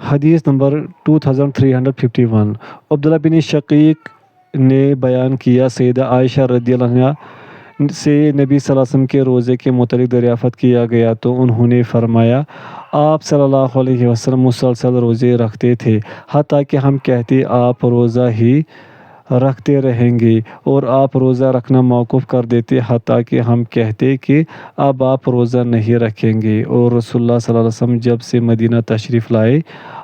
حدیث نمبر 2351 عبداللہ بن شقیق نے بیان کیا، سیدہ عائشہ رضی اللہ عنہا سے نبی صلی اللہ علیہ وسلم کے روزے کے متعلق دریافت کیا گیا تو انہوں نے فرمایا، آپ صلی اللہ علیہ وسلم مسلسل روزے رکھتے تھے حتیٰ کہ ہم کہتے آپ روزہ ہی رکھتے رہیں گے، اور آپ روزہ رکھنا موقوف کر دیتے حتیٰ کہ ہم کہتے کہ اب آپ روزہ نہیں رکھیں گے۔ اور رسول اللہ صلی اللہ علیہ وسلم جب سے مدینہ تشریف لائے،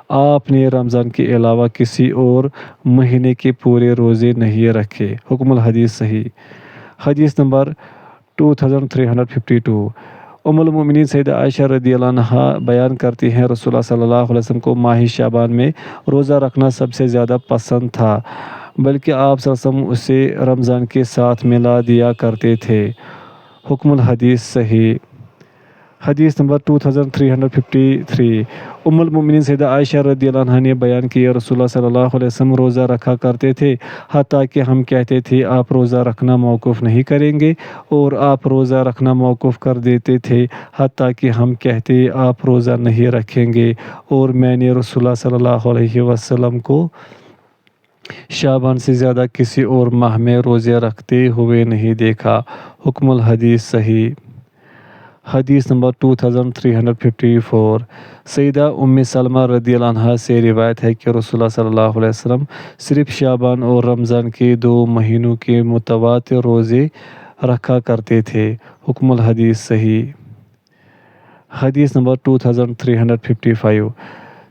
آپ نے رمضان کے علاوہ کسی اور مہینے کے پورے روزے نہیں رکھے۔ حکم الحدیث صحیح۔ حدیث نمبر 2352 ام المؤمنین سیدہ عائشہ رضی اللہ عنہا بیان کرتی ہیں، رسول اللہ صلی اللہ علیہ وسلم کو ماہ شعبان میں روزہ رکھنا سب سے زیادہ پسند تھا، بلکہ آپ صلی اللہ علیہ وسلم اسے رمضان کے ساتھ ملا دیا کرتے تھے۔ حکم الحدیث صحیح۔ حدیث نمبر 2353 ام المؤمنین سیدہ عائشہ رضی اللہ عنہا نے بیان کیا، رسول اللہ صلی اللہ علیہ وسلم روزہ رکھا کرتے تھے حتیٰ کہ ہم کہتے تھے آپ روزہ رکھنا موقوف نہیں کریں گے، اور آپ روزہ رکھنا موقوف کر دیتے تھے حتیٰ کہ ہم کہتے آپ روزہ نہیں رکھیں گے، اور میں نے رسول اللہ صلی اللہ علیہ وسلم کو شعبان سے زیادہ کسی اور ماہ میں روزے رکھتے ہوئے نہیں دیکھا۔ حکم الحدیث صحیح۔ حدیث نمبر 2354 سیدہ ام سلمہ رضی اللہ عنہا سے روایت ہے کہ رسول اللہ صلی اللہ علیہ وسلم صرف شعبان اور رمضان کے 2 مہینوں کے متواتر روزے رکھا کرتے تھے۔ حکم الحدیث صحیح۔ حدیث نمبر 2355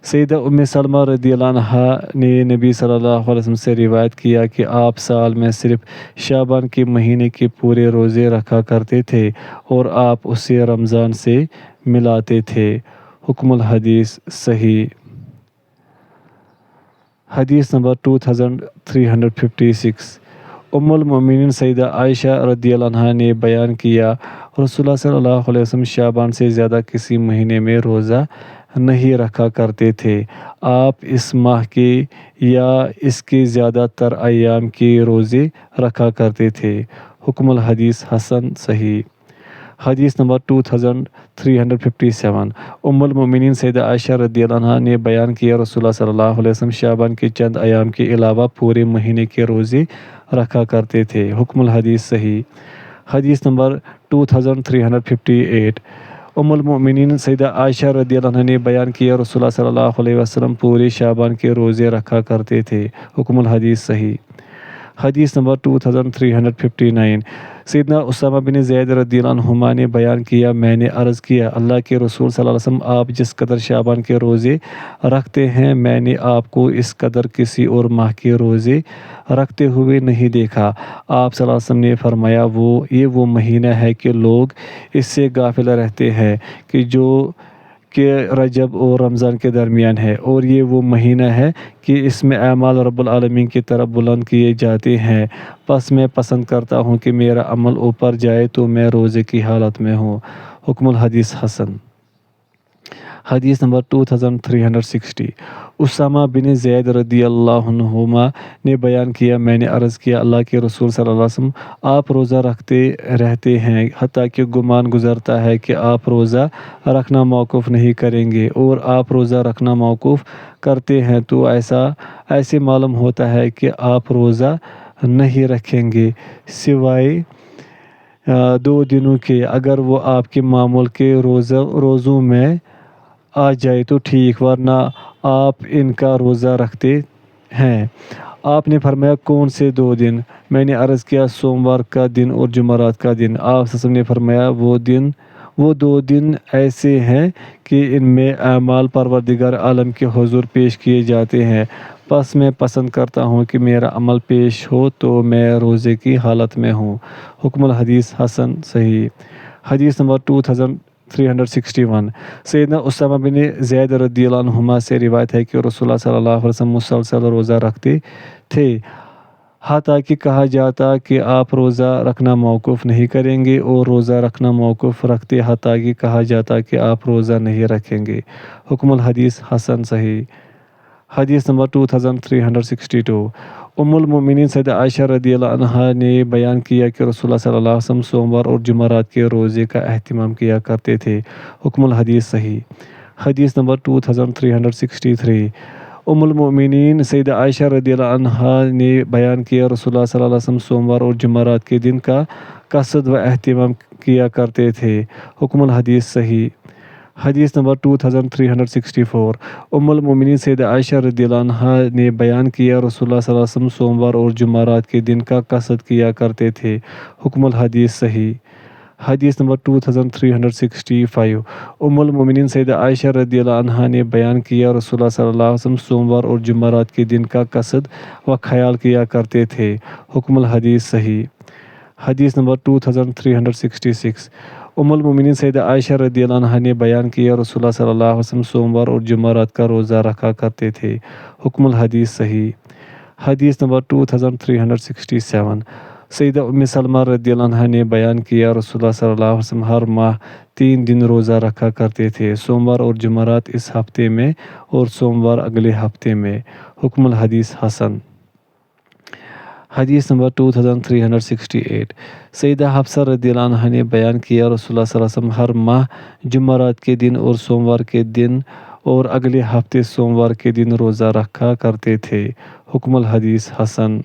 سیدہ ام سلمہ رضی اللہ عنہا نے نبی صلی اللہ علیہ وسلم سے روایت کیا کہ آپ سال میں صرف شعبان کے مہینے کے پورے روزے رکھا کرتے تھے، اور آپ اسے رمضان سے ملاتے تھے۔ حکم الحدیث صحیح۔ حدیث نمبر 2356 ام المؤمنین سیدہ عائشہ رضی اللہ عنہا نے بیان کیا، رسول اللہ صلی اللہ علیہ وسلم شعبان سے زیادہ کسی مہینے میں روزہ نہیں رکھا کرتے تھے، آپ اس ماہ کے یا اس کے زیادہ تر ایام کے روزے رکھا کرتے تھے۔ حکم الحدیث حسن صحیح۔ حدیث نمبر 2357 ام المؤمنین سیدہ عائشہ رضی اللہ عنہا نے بیان کیا، رسول اللہ صلی اللہ علیہ وسلم شعبان کے چند ایام کے علاوہ پورے مہینے کے روزے رکھا کرتے تھے۔ حکم الحدیث صحیح۔ حدیث نمبر 2358 ام المؤمنین سیدہ عائشہ رضی اللہ عنہا نے بیان کیا، رسول اللہ صلی اللہ علیہ وسلم پورے شعبان کے روزے رکھا کرتے تھے۔ حکم الحدیث صحیح۔ حدیث نمبر 2359 سیدنا اسامہ بن زید رضی اللہ عنہما نے بیان کیا، میں نے عرض کیا، اللہ کے رسول صلی اللہ علیہ وسلم آپ جس قدر شعبان کے روزے رکھتے ہیں، میں نے آپ کو اس قدر کسی اور ماہ کے روزے رکھتے ہوئے نہیں دیکھا۔ آپ صلی اللہ علیہ وسلم نے فرمایا، یہ وہ مہینہ ہے کہ لوگ اس سے غافل رہتے ہیں کہ جو کہ رجب اور رمضان کے درمیان ہے، اور یہ وہ مہینہ ہے کہ اس میں اعمال رب العالمین کی طرف بلند کیے جاتے ہیں، پس میں پسند کرتا ہوں کہ میرا عمل اوپر جائے تو میں روزے کی حالت میں ہوں۔ حکم الحدیث حسن۔ حدیث نمبر 2360 اسامہ بن زید رضی اللہ عنہما نے بیان کیا، میں نے عرض کیا، اللہ کے رسول صلی اللہ علیہ وسلم آپ روزہ رکھتے رہتے ہیں حتیٰ کہ گمان گزرتا ہے کہ آپ روزہ رکھنا موقوف نہیں کریں گے، اور آپ روزہ رکھنا موقوف کرتے ہیں تو ایسے معلوم ہوتا ہے کہ آپ روزہ نہیں رکھیں گے سوائے 2 دنوں کے، اگر وہ آپ کے معمول کے روزوں میں آ جائے تو ٹھیک، ورنہ آپ ان کا روزہ رکھتے ہیں۔ آپ نے فرمایا، کون سے 2 دن؟ میں نے عرض کیا، سوموار کا دن اور جمعرات کا دن۔ آپ صلی اللہ علیہ وسلم نے فرمایا، وہ 2 دن ایسے ہیں کہ ان میں اعمال پروردگار عالم کے حضور پیش کیے جاتے ہیں، پس میں پسند کرتا ہوں کہ میرا عمل پیش ہو تو میں روزے کی حالت میں ہوں۔ حکم الحدیث حسن صحیح۔ حدیث نمبر 2361 سیدنا اسامہ بن زید رضی اللہ عنہما سے روایت ہے کہ رسول اللہ صلی اللہ علیہ وسلم مسلسل روزہ رکھتے تھے حتیٰ کہ کہا جاتا کہ آپ روزہ رکھنا موقوف نہیں کریں گے، اور روزہ رکھنا موقوف رکھتے حتیٰ کہ کہا جاتا کہ آپ روزہ نہیں رکھیں گے۔ حکم الحدیث حسن صحیح۔ حدیث نمبر 2362 ام المؤمنین سیدہ عائشہ رضی اللہ عنہا نے بیان کیا کہ رسول اللہ صلی اللہ علیہ وسلم سوموار اور جمعرات کے روزے کا اہتمام کیا کرتے تھے۔ حکم الحدیث صحیح۔ حدیث نمبر 2363۔ ام المؤمنین سیدہ عائشہ رضی اللہ عنہا نے بیان کیا رسول اللہ صلی اللہ علیہ وسلم سوموار اور جمعرات کے دن کا قصد و اہتمام کیا کرتے تھے۔ حکم الحدیث صحیح۔ حدیث نمبر 2364۔ ام المؤمنین سیدہ عائشہ رضی اللہ عنہا نے بیان کیا رسول اللہ صلی اللہ علیہ وسلم سوموار اور جمعرات کے دن کا قصد کیا کرتے تھے۔ حکم الحدیث صحیح۔ حدیث نمبر 2365۔ ام المؤمنین سیدہ عائشہ رضی اللہ عنہا نے بیان کیا رسول اللہ صلی اللہ علیہ وسلم سوموار اور جمعرات کے دن کا قصد و خیال کیا کرتے تھے۔ حکم الحدیث صحیح۔ حدیث نمبر 2366۔ ام المؤمنین سیدہ عائشہ رضی اللہ عنہا نے بیان کیا رسول اللہ صلی اللہ علیہ وسلم سوموار اور جمعرات کا روزہ رکھا کرتے تھے۔ حکم الحدیث صحیح۔ حدیث نمبر 2367۔ سیدہ ام سلمہ رضی اللہ عنہا نے بیان کیا رسول اللہ صلی اللہ علیہ وسلم ہر ماہ 3 دن روزہ رکھا کرتے تھے، سوموار اور جمعرات اس ہفتے میں اور سوموار اگلے ہفتے میں۔ حکم الحدیث حسن۔ حدیث نمبر 2368۔ سیدہ حفصہ رضی اللہ عنہا نے بیان کیا رسول اللہ صلی اللہ علیہ وسلم ہر ماہ جمعرات کے دن اور سوموار کے دن اور اگلے ہفتے سوموار کے دن روزہ رکھا کرتے تھے۔ حکم الحدیث حسن۔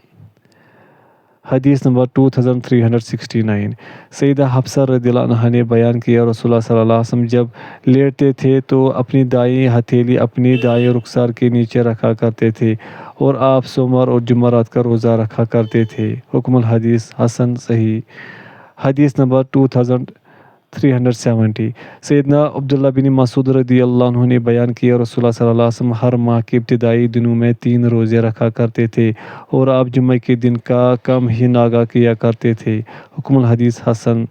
حدیث نمبر 2369۔ سیدہ حفصہ رضی اللہ عنہا نے بیان کیا رسول اللہ صلی اللہ علیہ وسلم جب لیٹتے تھے تو اپنی دائیں ہتھیلی اپنی دائیں رخسار کے نیچے رکھا کرتے تھے اور آپ سوموار اور جمعرات کا روزہ رکھا کرتے تھے۔ حکم الحدیث حسن صحیح۔ حدیث نمبر 2370۔ سیدنا عبداللہ بن مسعود رضی اللہ عنہ نے بیان کیا رسول اللہ صلی اللہ علیہ وسلم ہر ماہ کے ابتدائی دنوں میں 3 روزے رکھا کرتے تھے اور آپ جمعہ کے دن کا کم ہی ناگا کیا کرتے تھے۔ حکم الحدیث حسن۔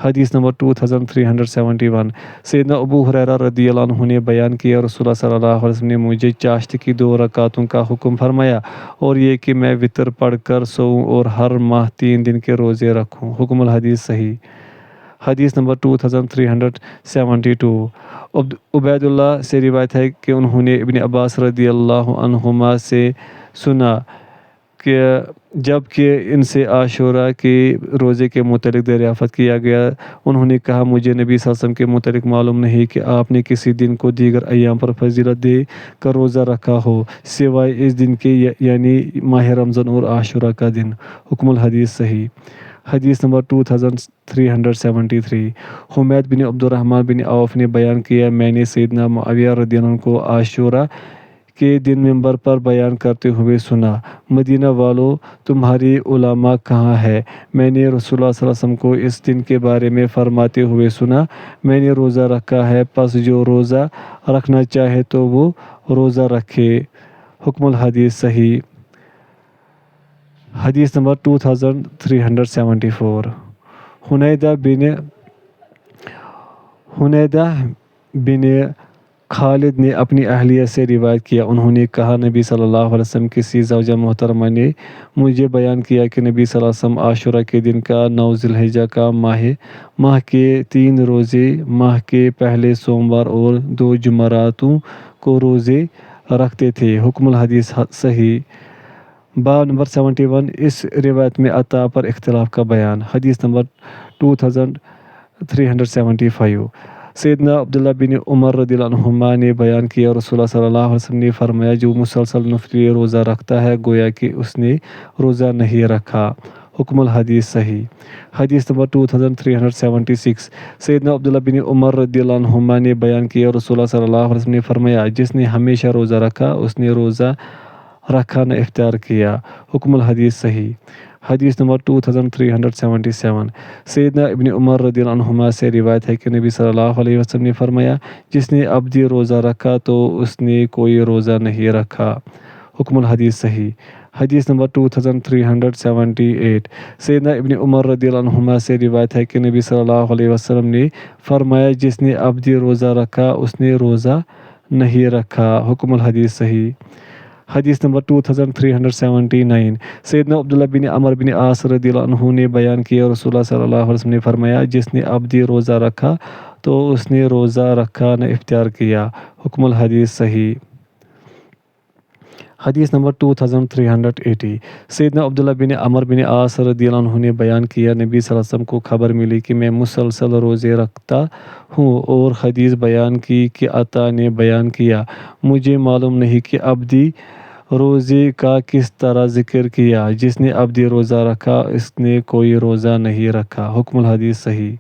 حدیث نمبر 2371۔ سیدنا ابو ہریرہ رضی اللہ عنہ نے بیان کیا رسول اللہ صلی اللہ علیہ وسلم نے مجھے چاشت کی 2 رکعتوں کا حکم فرمایا اور یہ کہ میں وطر پڑھ کر سوؤں اور ہر ماہ 3 دن کے روزے رکھوں۔ حکم الحدیث صحیح۔ حدیث نمبر 2372۔ عبید اللہ سے روایت ہے کہ انہوں نے ابن عباس رضی اللہ عنہما سے سنا کہ جب کہ ان سے عاشوراء کے روزے کے متعلق دریافت کیا گیا، انہوں نے کہا مجھے نبی صلی اللہ علیہ وسلم کے متعلق معلوم نہیں کہ آپ نے کسی دن کو دیگر ایام پر فضیلت دے کر روزہ رکھا ہو سوائے اس دن کے، یعنی ماہ رمضان اور عاشوراء کا دن۔ حکم الحدیث صحیح۔ حدیث نمبر 2373۔ حمید بن عبد الرحمن بن عوف نے بیان کیا میں نے سیدنا معاویہ رضی اللہ عنہ کو عاشوراء کے دن منبر پر بیان کرتے ہوئے سنا، مدینہ والو تمہاری علماء کہاں ہے؟ میں نے رسول اللہ صلی اللہ علیہ وسلم کو اس دن کے بارے میں فرماتے ہوئے سنا، میں نے روزہ رکھا ہے، پس جو روزہ رکھنا چاہے تو وہ روزہ رکھے۔ حکم الحدیث صحیح۔ حدیث نمبر 2374۔ حنیدہ بن خالد نے اپنی اہلیہ سے روایت کیا، انہوں نے کہا نبی صلی اللہ علیہ وسلم کسی زوجہ محترمہ نے مجھے بیان کیا کہ نبی صلی اللہ علیہ وسلم عاشوراء کے دن کا 9 ذی الحجہ کا ماہ کے 3 روزے، ماہ کے پہلے سوموار اور 2 جمعراتوں کو روزے رکھتے تھے۔ حکم الحدیث صحیح۔ باب نمبر 71۔ اس روایت میں عطا پر اختلاف کا بیان۔ حدیث نمبر 2375۔ سیدنا عبداللہ بن عمر رضی اللہ عنہما نے بیان کیا رسول اللہ صلی اللہ علیہ وسلم نے فرمایا جو مسلسل نفلی روزہ رکھتا ہے گویا کہ اس نے روزہ نہیں رکھا۔ حکم الحدیث صحیح۔ حدیث نمبر 2376۔ سیدنا عبداللہ بن عمر رضی اللہ عنہما نے بیان کیا رسول اللہ صلی اللہ علیہ وسلم نے فرمایا جس نے ہمیشہ روزہ رکھا اس نے روزہ رکھا نہ افطار کیا۔ حکم الحدیث صحیح۔ حدیث نمبر 2377۔ سیدنا ابن عمر رضی اللہ عنہما سے روایت ہے کہ نبی صلی اللہ علیہ وسلم نے فرمایا جس نے ابدی روزہ رکھا تو اس نے کوئی روزہ نہیں رکھا۔ حکم الحدیث صحیح۔ حدیث نمبر 2378۔ سیدنا ابن عمر رضی اللہ عنہما سے روایت ہے کہ نبی صلی اللہ علیہ وسلم نے فرمایا جس نے ابدی روزہ رکھا اس نے روزہ نہیں رکھا۔ حکم الحدیث صحیح۔ حدیث نمبر 2379۔ سیدنا عبداللہ بن عمر بن عاص رضی اللہ عنہ نے بیان کیا رسول اللہ صلی اللہ علیہ وسلم نے فرمایا جس نے ابدی روزہ رکھا تو اس نے روزہ رکھا نہ افطار کیا۔ حکم الحدیث صحیح۔ حدیث نمبر 2380 سیدنا عبداللہ بن عمر بن عاص رضی اللہ عنہ نے بیان کیا، نبی صلی اللہ علیہ وسلم کو خبر ملی کہ میں مسلسل روزے رکھتا ہوں، اور حدیث بیان کی کہ عطا نے بیان کیا، مجھے معلوم نہیں کہ ابدی روزے کا کس طرح ذکر کیا، جس نے ابدی روزہ رکھا اس نے کوئی روزہ نہیں رکھا۔ حکم الحدیث صحیح۔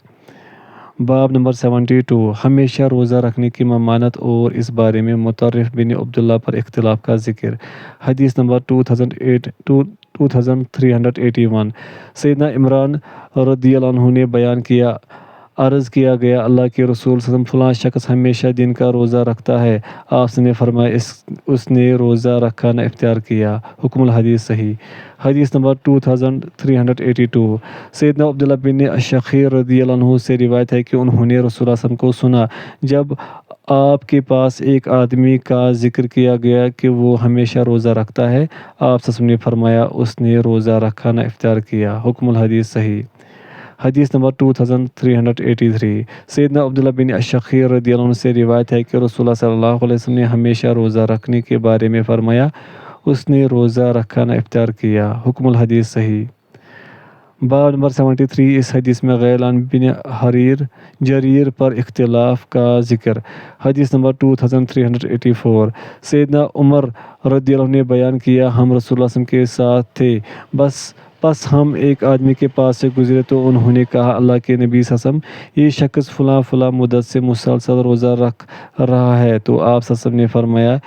باب نمبر 72 ہمیشہ روزہ رکھنے کی ممانعت اور اس بارے میں مطرف بن عبداللہ پر اختلاف کا ذکر۔ حدیث نمبر 2381 سیدنا عمران رضی اللہ عنہ نے بیان کیا، عرض کیا گیا، اللہ کے رسول صلی اللہ علیہ وسلم فلاں شخص ہمیشہ دن کا روزہ رکھتا ہے، آپ نے فرمایا اس نے روزہ رکھا نہ افطار کیا۔ حکم الحدیث صحیح۔ حدیث نمبر 2382 سیدنا عبداللہ بن شخیر رضی اللہ عنہ سے روایت ہے کہ انہوں نے رسول اللہ صلی اللہ علیہ وسلم کو سنا جب آپ کے پاس ایک آدمی کا ذکر کیا گیا کہ وہ ہمیشہ روزہ رکھتا ہے، آپ صلی اللہ علیہ وسلم نے فرمایا اس نے روزہ رکھا نہ افطار کیا۔ حکم الحدیث صحیح۔ حدیث نمبر 2383 سیدنا عبداللہ بن شخیر رضی اللہ عنہ سے روایت ہے کہ رسول اللہ صلی اللہ علیہ وسلم نے ہمیشہ روزہ رکھنے کے بارے میں فرمایا اس نے روزہ رکھا نہ افطار کیا۔ حکم الحدیث صحیح۔ باب نمبر 73 اس حدیث میں غیلان بن جریر پر اختلاف کا ذکر۔ حدیث نمبر 2384 سیدنا عمر رضی اللہ عنہ نے بیان کیا، ہم رسول اللہ صلی اللہ علیہ وسلم کے ساتھ تھے، پس ہم ایک آدمی کے پاس سے گزرے تو انہوں نے کہا، اللہ کے نبی صلی اللہ علیہ وسلم یہ شخص فلاں مدت سے مسلسل روزہ رکھ رہا ہے، تو آپ صلی اللہ علیہ وسلم نے فرمایا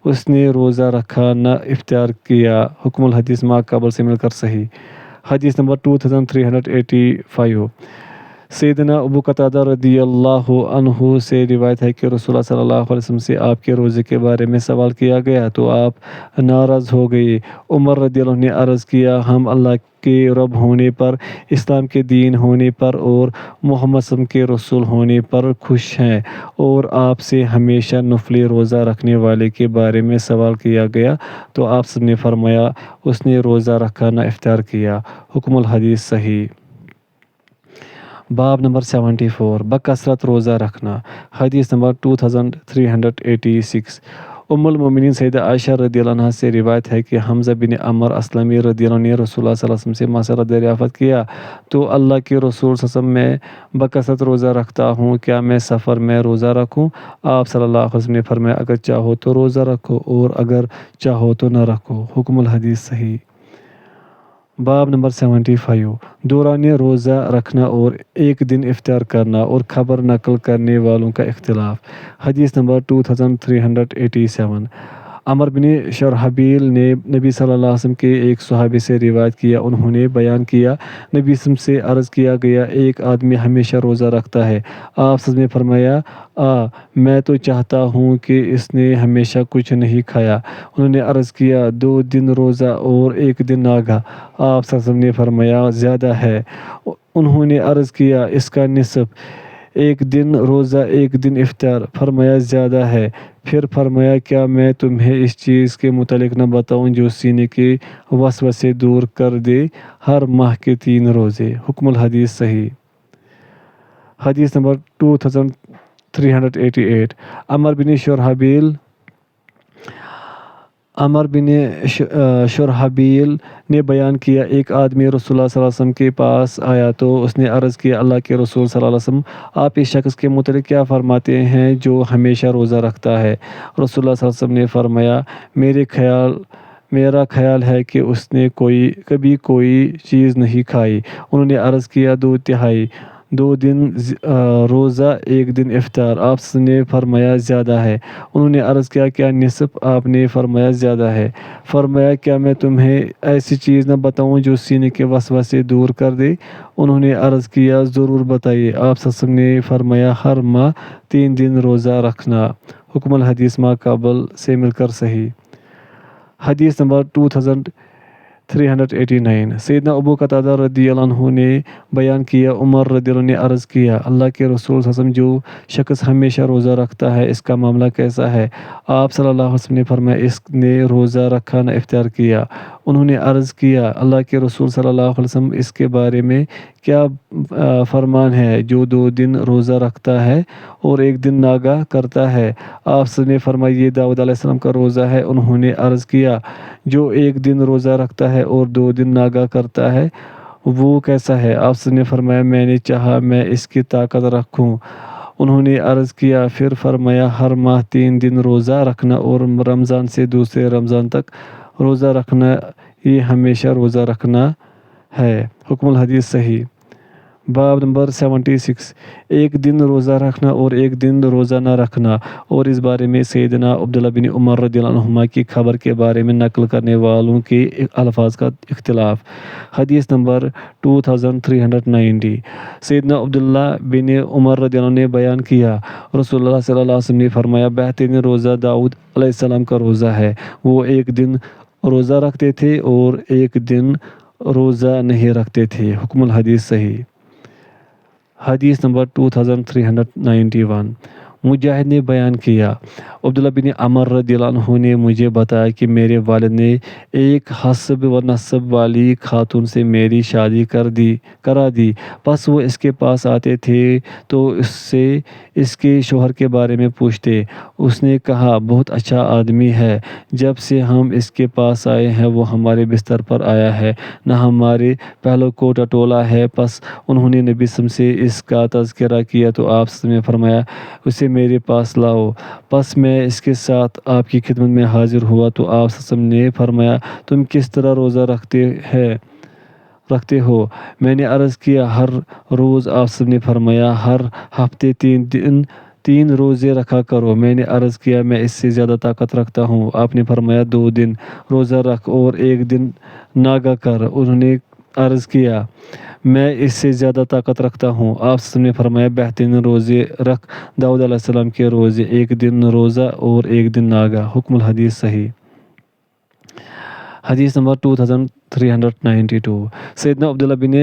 اس نے روزہ رکھا نہ افطار کیا۔ حکم الحدیث ما قبل سے مل کر صحیح۔ حدیث نمبر 2385 سیدنا ابو قتادہ رضی اللہ عنہ سے روایت ہے کہ رسول اللہ صلی اللہ علیہ وسلم سے آپ کے روزے کے بارے میں سوال کیا گیا تو آپ ناراض ہو گئے۔ عمر رضی اللہ عنہ نے عرض کیا، ہم اللہ کے رب ہونے پر، اسلام کے دین ہونے پر اور محمد صلی اللہ علیہ وسلم کے رسول ہونے پر خوش ہیں، اور آپ سے ہمیشہ نفلی روزہ رکھنے والے کے بارے میں سوال کیا گیا تو آپ سب نے فرمایا اس نے روزہ رکھا نہ افطار کیا۔ حکم الحدیث صحیح۔ باب نمبر 74 بکثرت روزہ رکھنا۔ حدیث نمبر 2386 ام المومنین سیدہ عائشہ رضی اللہ عنہا سے روایت ہے کہ حمزہ بن عمر اسلمی رضی اللہ عنہ نے رسول اللہ صلی اللہ علیہ وسلم سے مسئلہ دریافت کیا تو اللہ کے رسول صلی اللہ علیہ وسلم میں بکثرت روزہ رکھتا ہوں، کیا میں سفر میں روزہ رکھوں؟ آپ صلی اللہ علیہ وسلم نے فرمایا اگر چاہو تو روزہ رکھو اور اگر چاہو تو نہ رکھو۔ حکم الحدیث صحیح۔ باب نمبر 75 دوران روزہ رکھنا اور ایک دن افطار کرنا اور خبر نقل کرنے والوں کا اختلاف۔ حدیث نمبر 2387 عمر بن شرحبیل نے نبی صلی اللہ علیہ وسلم کے ایک صحابی سے روایت کیا، انہوں نے بیان کیا، نبی صلی اللہ علیہ وسلم سے عرض کیا گیا ایک آدمی ہمیشہ روزہ رکھتا ہے، آپ صلی اللہ علیہ وسلم نے فرمایا میں تو چاہتا ہوں کہ اس نے ہمیشہ کچھ نہیں کھایا۔ انہوں نے عرض کیا 2 دن روزہ اور 1 دن ناگا، آپ صلی اللہ علیہ وسلم نے فرمایا زیادہ ہے۔ انہوں نے عرض کیا اس کا نصف، 1 دن روزہ 1 دن افطار، فرمایا زیادہ ہے۔ پھر فرمایا کیا میں تمہیں اس چیز کے متعلق نہ بتاؤں جو سینے کے وسوسے دور کر دے؟ ہر ماہ کے 3 روزے۔ حکم الحدیث صحیح۔ حدیث نمبر 2388 عمر بن شرحبیل نے بیان کیا ایک آدمی رسول اللہ صلی اللہ علیہ وسلم کے پاس آیا تو اس نے عرض کیا اللہ کے رسول صلی اللہ علیہ وسلم آپ اس شخص کے متعلق کیا فرماتے ہیں جو ہمیشہ روزہ رکھتا ہے؟ رسول اللہ صلی اللہ علیہ وسلم نے فرمایا میرا خیال ہے کہ اس نے کبھی کوئی چیز نہیں کھائی۔ انہوں نے عرض کیا 2/3، 2 دن روزہ 1 دن افطار، آپ نے فرمایا زیادہ ہے۔ انہوں نے عرض کیا کیا نصف؟ آپ نے فرمایا زیادہ ہے۔ فرمایا کیا میں تمہیں ایسی چیز نہ بتاؤں جو سینے کے وسوسے دور کر دے؟ انہوں نے عرض کیا ضرور بتائیے۔ آپ صلی اللہ علیہ وسلم نے فرمایا ہر ماہ 3 دن روزہ رکھنا۔ حکم الحدیث ما قبل سے مل کر صحیح۔ حدیث نمبر 389 سیدنا ابو قتادہ رضی اللہ عنہ نے بیان کیا، عمر رضی اللہ عنہ نے عرض کیا، اللہ کے رسول صلی اللہ علیہ وسلم، جو شخص ہمیشہ روزہ رکھتا ہے اس کا معاملہ کیسا ہے؟ آپ صلی اللہ علیہ وسلم نے فرمایا، اس نے روزہ رکھا نہ افطار کیا۔ انہوں نے عرض کیا، اللہ کے رسول صلی اللہ علیہ وسلم، اس کے بارے میں کیا فرمان ہے جو 2 دن روزہ رکھتا ہے اور 1 دن ناگاہ کرتا ہے؟ آپ صلی اللہ علیہ وسلم نے فرمایا، یہ داؤد علیہ السلام کا روزہ ہے۔ انہوں نے عرض کیا، جو 1 دن روزہ رکھتا ہے اور 2 دن ناگاہ کرتا ہے وہ کیسا ہے؟ آپ صلی اللہ علیہ وسلم نے فرمایا، میں نے چاہا میں اس کی طاقت رکھوں۔ انہوں نے عرض کیا، پھر فرمایا، ہر ماہ 3 دن روزہ رکھنا اور رمضان سے دوسرے رمضان تک روزہ رکھنا، یہ ہمیشہ روزہ رکھنا ہے۔ حکم الحدیث صحیح۔ باب نمبر 76 1 دن روزہ رکھنا اور 1 دن روزہ نہ رکھنا، اور اس بارے میں سیدنا عبداللہ بن عمر رضی اللہ عنہما کی خبر کے بارے میں نقل کرنے والوں کے الفاظ کا اختلاف۔ حدیث نمبر 2390 سیدنا عبداللہ بن عمر رضی اللہ عنہ نے بیان کیا، رسول اللہ صلی اللہ علیہ وسلم نے فرمایا، بہترین روزہ داؤد علیہ السلام کا روزہ ہے۔ وہ 1 دن روزہ رکھتے تھے اور 1 دن روزہ نہیں رکھتے تھے۔ حکم الحدیث صحیح۔ حدیث نمبر 2391 مجاہد نے بیان کیا، عبداللہ بن عمر رضی اللہ عنہ نے مجھے بتایا کہ میرے والد نے ایک حسب و نسب والی خاتون سے میری شادی کرا دی۔ پس وہ اس کے پاس آتے تھے تو اس سے اس کے شوہر کے بارے میں پوچھتے۔ اس نے کہا، بہت اچھا آدمی ہے، جب سے ہم اس کے پاس آئے ہیں وہ ہمارے بستر پر آیا ہے، نہ ہمارے پہلو کو ٹٹولا ہے۔ پس انہوں نے نبی صلی اللہ علیہ وسلم سے اس کا تذکرہ کیا تو آپ صلی اللہ علیہ وسلم نے فرمایا، اسے میرے پاس لاؤ۔ پس میں اس کے ساتھ آپ کی خدمت میں حاضر ہوا تو آپ صلی اللہ علیہ وسلم نے فرمایا، تم کس طرح روزہ رکھتے ہو؟ میں نے عرض کیا، ہر روز۔ آپ صلی اللہ علیہ وسلم نے فرمایا، ہر ہفتے 3 روزے رکھا کرو۔ میں نے عرض کیا، میں اس سے زیادہ طاقت رکھتا ہوں۔ آپ نے فرمایا، 2 دن روزہ رکھ اور 1 دن ناگاہ کر۔ انہوں نے عرض کیا، میں اس سے زیادہ طاقت رکھتا ہوں۔ آپ صلی اللہ علیہ وسلم نے فرمایا، بہترین روزے رکھ داؤد علیہ السلام کے روزے، 1 دن روزہ اور 1 دن ناگاہ۔ حکم الحدیث صحیح۔ حدیث نمبر 2392 سیدنا عبداللہ بن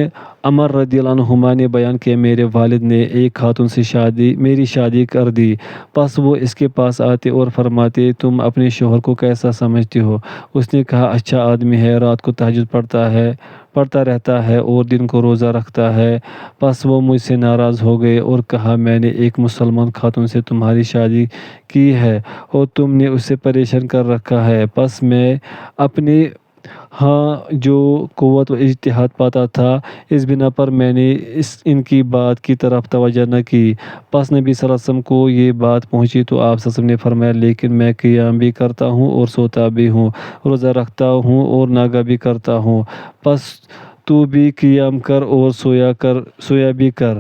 عمر رضی اللہ عنہما نے بیان کیا، میرے والد نے ایک خاتون سے میری شادی کر دی۔ پس وہ اس کے پاس آتے اور فرماتے، تم اپنے شوہر کو کیسا سمجھتے ہو؟ اس نے کہا، اچھا آدمی ہے، رات کو تہجد پڑھتا رہتا ہے اور دن کو روزہ رکھتا ہے۔ پس وہ مجھ سے ناراض ہو گئے اور کہا، میں نے ایک مسلمان خاتون سے تمہاری شادی کی ہے اور تم نے اسے پریشان کر رکھا ہے۔ پس میں اپنے ہاں جو قوت و اجتہاد پاتا تھا، اس بنا پر میں نے ان کی بات کی طرف توجہ نہ کی۔ پس نبی صلی اللہ علیہ وسلم کو یہ بات پہنچی تو آپ صلی اللہ علیہ وسلم نے فرمایا، لیکن میں قیام بھی کرتا ہوں اور سوتا بھی ہوں، روزہ رکھتا ہوں اور ناگاہ بھی کرتا ہوں۔ پس تو بھی قیام کر اور سویا بھی کر،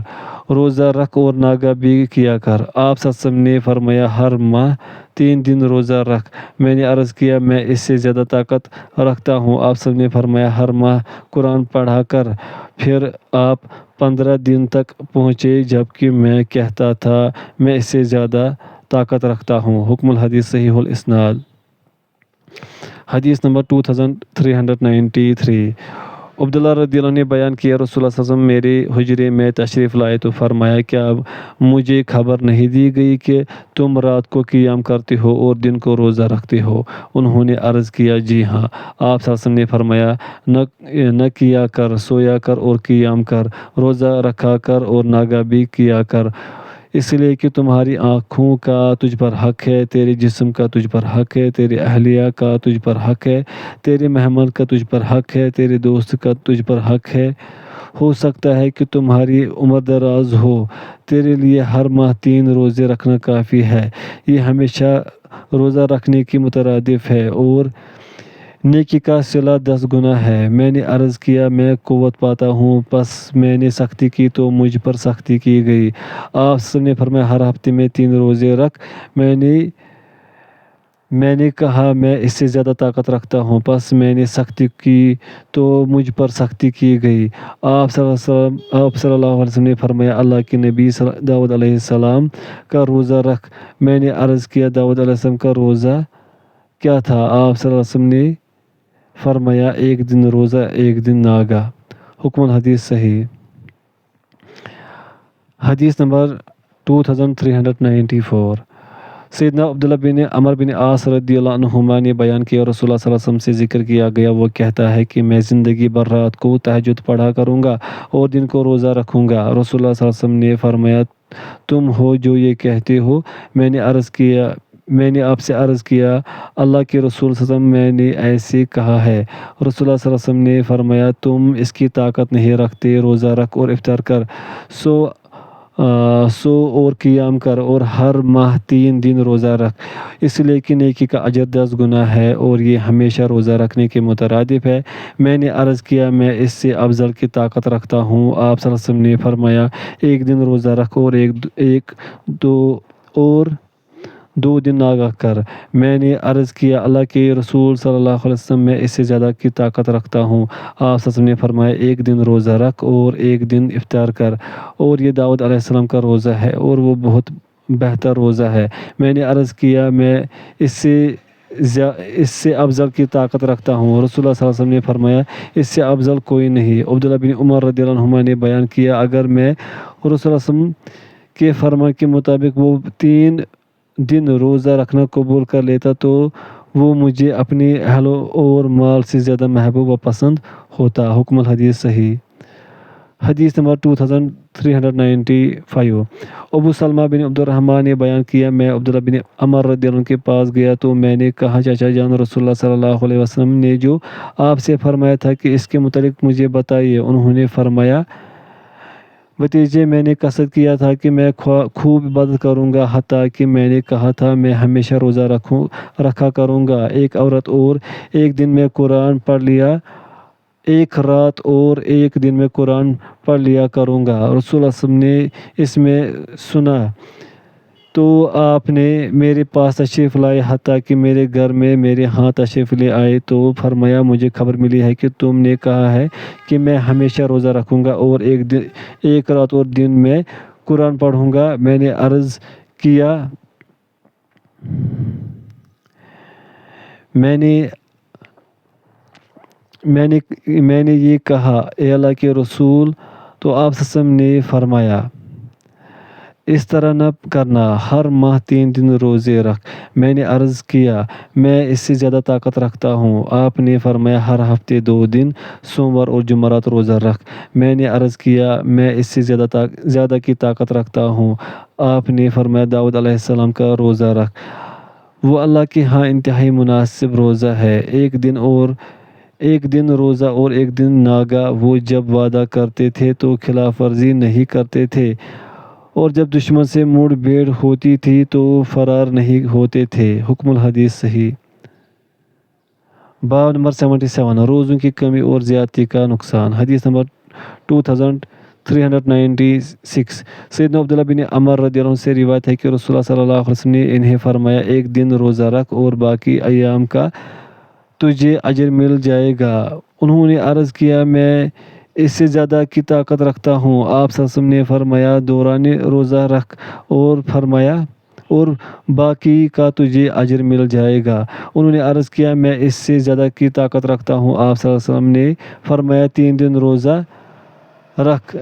روزہ رکھ اور ناگاہ بھی کیا کر۔ آپ صلی اللہ علیہ وسلم نے فرمایا، ہر ماہ 3 دن روزہ رکھ۔ میں نے عرض کیا، میں اس سے زیادہ طاقت رکھتا ہوں۔ آپ صلی اللہ علیہ وسلم نے فرمایا، ہر ماہ قرآن پڑھا کر۔ پھر آپ 15 دن تک پہنچے جبکہ میں کہتا تھا، میں اس سے زیادہ طاقت رکھتا ہوں۔ حکم الحدیث صحیح الاسناد۔ حدیث نمبر 2393 عبداللہ رضی اللہ عنہ نے بیان کیا، رسول اللہ صلی اللہ علیہ وسلم میرے حجرے میں تشریف لائے تو فرمایا، کیا مجھے خبر نہیں دی گئی کہ تم رات کو قیام کرتے ہو اور دن کو روزہ رکھتے ہو؟ انہوں نے عرض کیا، جی ہاں۔ آپ صلی اللہ علیہ وسلم نے فرمایا، نہ کیا کر، سویا کر اور قیام کر، روزہ رکھا کر اور ناگاہ بھی کیا کر، اس لیے کہ تمہاری آنکھوں کا تجھ پر حق ہے، تیرے جسم کا تجھ پر حق ہے، تیرے اہلیہ کا تجھ پر حق ہے، تیرے مہمان کا تجھ پر حق ہے، تیرے دوست کا تجھ پر حق ہے۔ ہو سکتا ہے کہ تمہاری عمر دراز ہو، تیرے لیے ہر ماہ 3 روزے رکھنا کافی ہے۔ یہ ہمیشہ روزہ رکھنے کی مترادف ہے اور نیکی کا صلہ 10 گنا ہے۔ میں نے عرض کیا، میں قوت پاتا ہوں۔ پس میں نے سختی کی تو مجھ پر سختی کی گئی۔ آپ صلی اللہ علیہ وسلم نے فرمایا، ہر ہفتے میں 3 روزے رکھ۔ میں نے کہا، میں اس سے زیادہ طاقت رکھتا ہوں۔ پس میں نے سختی کی تو مجھ پر سختی کی گئی۔ آپ صلی اللہ علیہ وسلم نے فرمایا، اللہ کے نبی داؤد علیہ السلام کا روزہ رکھ۔ میں نے عرض کیا، داؤد علیہ السلام کا روزہ کیا تھا؟ آپ صلی اللہ علیہ وسلم نے فرمایا ایک دن روزہ ایک دن ناگا۔ حکم الحدیث صحیح۔ حدیث نمبر 2394۔ سیدنا عبداللہ بن عمر بن عاص رضی اللہ عنہما نے بیان کیا، رسول اللہ صلی اللہ علیہ وسلم سے ذکر کیا گیا، وہ کہتا ہے کہ میں زندگی بھر رات کو تہجد پڑھا کروں گا اور دن کو روزہ رکھوں گا۔ رسول اللہ صلی اللہ علیہ وسلم نے فرمایا، تم ہو جو یہ کہتے ہو؟ میں نے آپ سے عرض کیا، اللہ کے رسول صلی اللہ علیہ وسلم، میں نے ایسے کہا ہے۔ رسول اللہ صلی اللہ علیہ وسلم نے فرمایا، تم اس کی طاقت نہیں رکھتے، روزہ رکھ اور افطار کر، سو اور قیام کر، اور ہر ماہ 3 دن روزہ رکھ، اس لیے کہ نیکی کا اجر 10 گنا ہے اور یہ ہمیشہ روزہ رکھنے کے مترادف ہے۔ میں نے عرض کیا، میں اس سے افضل کی طاقت رکھتا ہوں۔ آپ صلی اللہ علیہ وسلم نے فرمایا، ایک دن روزہ رکھ اور دو دن ناگاہ کر۔ میں نے عرض کیا، اللہ کے رسول صلی اللہ علیہ وسلم، میں اس سے زیادہ کی طاقت رکھتا ہوں۔ آپ صلی اللہ علیہ وسلم نے فرمایا، ایک دن روزہ رکھ اور ایک دن افطار کر، اور یہ داؤد علیہ السلام کا روزہ ہے اور وہ بہت بہتر روزہ ہے۔ میں نے عرض کیا، میں اس سے افضل کی طاقت رکھتا ہوں۔ رسول اللہ صلی اللہ علیہ وسلم نے فرمایا، اس سے افضل کوئی نہیں۔ عبداللہ بن عمر رضی اللہ عنہما نے بیان کیا، اگر میں رسول اللہ صلی اللہ علیہ وسلم کے فرمان کے مطابق وہ 3 دن روزہ رکھنا قبول کر لیتا تو وہ مجھے اپنی اہل اور مال سے زیادہ محبوب و پسند ہوتا۔ حکم الحدیث صحیح۔ حدیث نمبر 2395۔ ابو سلمہ بن عبد الرحمن نے بیان کیا، میں عبداللہ بن عمر رضی اللہ عنہ کے پاس گیا تو میں نے کہا، چچا جان، رسول اللہ صلی اللہ علیہ وسلم نے جو آپ سے فرمایا تھا کہ اس کے متعلق مجھے بتائیے۔ انہوں نے فرمایا، بھتیجے، میں نے قصد کیا تھا کہ میں خوب عبادت کروں گا، حتیٰ کہ میں نے کہا تھا میں ہمیشہ روزہ رکھا کروں گا، ایک عورت اور ایک دن میں قرآن پڑھ لیا، ایک رات اور ایک دن میں قرآن پڑھ لیا کروں گا۔ رسول اللہ صلی اللہ علیہ وسلم نے اس میں سنا تو آپ نے میرے پاس تشریف لائے، حتیٰ کہ میرے گھر میں میرے ہاں تشریف لے آئے تو فرمایا، مجھے خبر ملی ہے کہ تم نے کہا ہے کہ میں ہمیشہ روزہ رکھوں گا اور ایک رات اور دن میں قرآن پڑھوں گا۔ میں نے عرض کیا، میں نے یہ کہا، اے اللہ کے رسول، تو آپ صلی اللہ علیہ وسلم نے فرمایا، اس طرح نہ کرنا، ہر ماہ 3 دن روزے رکھ۔ میں نے عرض کیا، میں اس سے زیادہ طاقت رکھتا ہوں۔ آپ نے فرمایا، ہر ہفتے 2 دن، سوموار اور جمعرات روزہ رکھ۔ میں نے عرض کیا، میں اس سے زیادہ کی طاقت رکھتا ہوں۔ آپ نے فرمایا، داؤد علیہ السلام کا روزہ رکھ، وہ اللہ کے ہاں انتہائی مناسب روزہ ہے، ایک دن روزہ اور ایک دن ناگا۔ وہ جب وعدہ کرتے تھے تو خلاف ورزی نہیں کرتے تھے، اور جب دشمن سے مڑ بھیڑ ہوتی تھی تو فرار نہیں ہوتے تھے۔ حکم الحدیث صحیح۔ باب نمبر 77، روزوں کی کمی اور زیادتی کا نقصان۔ حدیث نمبر 2396۔ سیدنا عبداللہ بن عمر رضی اللہ عنہ سے روایت ہے کہ رسول اللہ صلی اللہ علیہ وسلم نے انہیں فرمایا، ایک دن روزہ رکھ اور باقی ایام کا تجھے اجر مل جائے گا۔ انہوں نے عرض کیا، میں اس سے زیادہ کی طاقت رکھتا ہوں۔ آپ صلی اللہ علیہ وسلم نے فرمایا، دوران روزہ رکھ، اور فرمایا، اور باقی کا تجھے اجر مل جائے گا۔ انہوں نے عرض کیا، میں اس سے زیادہ کی طاقت رکھتا ہوں۔ آپ صلی اللہ علیہ وسلم نے فرمایا، 3 دن روزہ رکھ،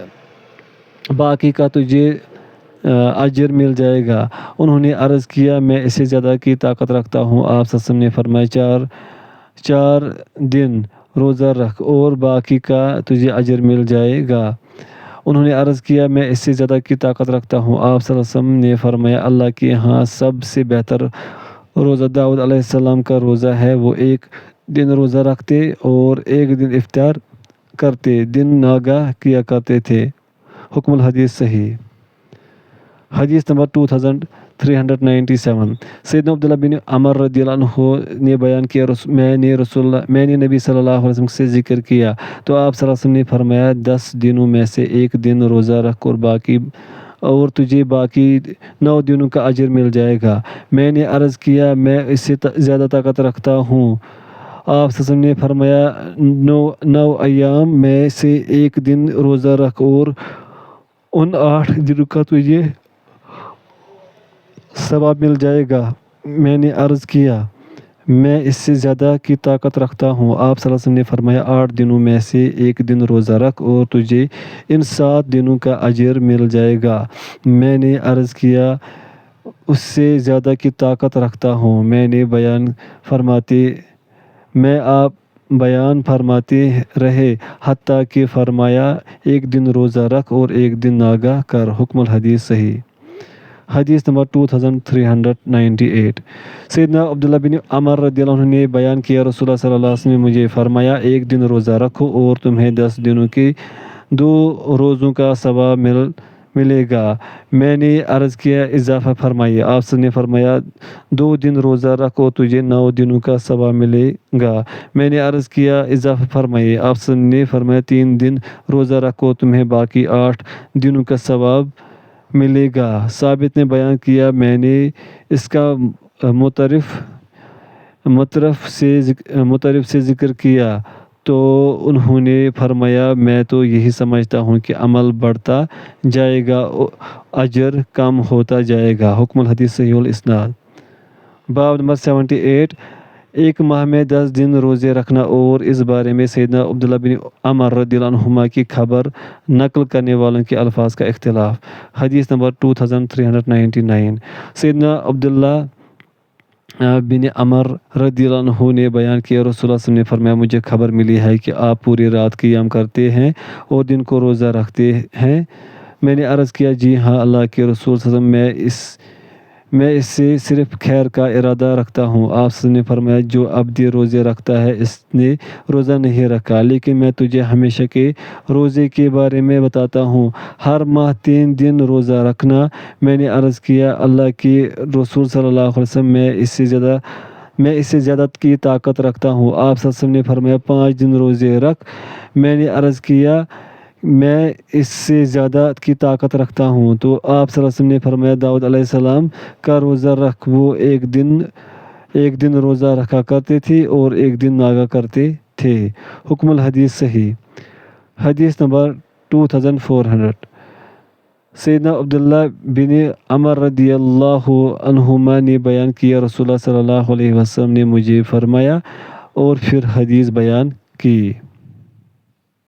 باقی کا تجھے اجر مل جائے گا۔ انہوں نے عرض کیا، میں اس سے زیادہ کی طاقت رکھتا ہوں۔ آپ صلی اللہ علیہ وسلم نے فرمایا، 4 دن روزہ رکھ اور باقی کا تجھے اجر مل جائے گا۔ انہوں نے عرض کیا، میں اس سے زیادہ کی طاقت رکھتا ہوں۔ آپ صلی اللہ علیہ وسلم نے فرمایا، اللہ کے ہاں سب سے بہتر روزہ داؤد علیہ السلام کا روزہ ہے، وہ ایک دن روزہ رکھتے اور ایک دن افطار کرتے، دن ناگاہ کیا کرتے تھے۔ حکم الحدیث صحیح۔ حدیث نمبر 2397۔ سیدنا عبداللہ بن عمر رضی اللہ عنہ نے بیان کیا، میں نے نبی صلی اللہ علیہ وسلم سے ذکر کیا تو آپ صلی اللہ علیہ وسلم نے فرمایا، 10 دنوں میں سے ایک دن روزہ رکھ اور تجھے باقی 9 دنوں کا اجر مل جائے گا۔ میں نے عرض کیا، میں اس سے زیادہ طاقت رکھتا ہوں۔ آپ صلی اللہ علیہ وسلم نے فرمایا، 9 ایام میں سے ایک دن روزہ رکھ اور ان 8 دنوں کا تجھے ثواب مل جائے گا۔ میں نے عرض کیا، میں اس سے زیادہ کی طاقت رکھتا ہوں۔ آپ صلی اللہ علیہ وسلم نے فرمایا 8 دنوں میں سے ایک دن روزہ رکھ اور تجھے ان 7 دنوں کا اجر مل جائے گا۔ میں نے عرض کیا اس سے زیادہ کی طاقت رکھتا ہوں۔ آپ بیان فرماتے رہے حتیٰ کہ فرمایا ایک دن روزہ رکھ اور ایک دن ناگاہ کر۔ حکم الحدیث صحیح۔ حدیث نمبر 2398۔ سیدنا عبداللہ بن عمر رضی اللہ عنہ نے بیان کیا رسول اللہ صلی اللہ علیہ وسلم نے مجھے فرمایا ایک دن روزہ رکھو اور تمہیں 10 دنوں کے 2 روزوں کا ثواب ملے گا۔ میں نے عرض کیا اضافہ فرمائیے۔ آپ نے فرمایا 2 دن روزہ رکھو تجھے 9 دنوں کا ثواب ملے گا۔ میں نے عرض کیا اضافہ فرمائیے۔ آپ نے فرمایا 3 دن روزہ رکھو تمہیں باقی 8 دنوں کا ثواب ملے گا۔ ثابت نے بیان کیا میں نے اس کا مطرف سے ذکر کیا تو انہوں نے فرمایا میں تو یہی سمجھتا ہوں کہ عمل بڑھتا جائے گا اجر کم ہوتا جائے گا۔ حکم الحدیث صحیح الاسناد۔ باب نمبر 78۔ ایک ماہ میں 10 دن روزے رکھنا اور اس بارے میں سیدنا عبداللہ بن عمر رضی اللہ عنہما کی خبر نقل کرنے والوں کے الفاظ کا اختلاف۔ حدیث نمبر 2399۔ سیدنا عبداللہ بن عمر رضی اللہ عنہ نے بیان کیا رسول اللہ صلی اللہ علیہ وسلم نے فرمایا مجھے خبر ملی ہے کہ آپ پوری رات قیام کرتے ہیں اور دن کو روزہ رکھتے ہیں۔ میں نے عرض کیا جی ہاں اللہ کے رسول صلی اللہ علیہ وسلم میں اس سے صرف خیر کا ارادہ رکھتا ہوں۔ آپ صلی اللہ علیہ وسلم نے فرمایا جو عبدی روزے رکھتا ہے اس نے روزہ نہیں رکھا، لیکن میں تجھے ہمیشہ کے روزے کے بارے میں بتاتا ہوں۔ ہر ماہ 3 دن روزہ رکھنا۔ میں نے عرض کیا اللہ کے رسول صلی اللہ علیہ وسلم میں اس سے زیادہ کی طاقت رکھتا ہوں۔ آپ صلی اللہ علیہ وسلم نے فرمایا 5 دن روزے رکھ۔ میں نے عرض کیا میں اس سے زیادہ کی طاقت رکھتا ہوں تو آپ صلی اللہ علیہ وسلم نے فرمایا داؤد علیہ السلام کا روزہ رکھ، وہ ایک دن روزہ رکھا کرتے تھے اور ایک دن ناگا کرتے تھے۔ حکم الحدیث صحیح۔ حدیث نمبر 2400۔ سیدنا عبداللہ بن عمر رضی اللہ عنہما نے بیان کیا رسول اللہ صلی اللہ علیہ وسلم نے مجھے فرمایا اور پھر حدیث بیان کی۔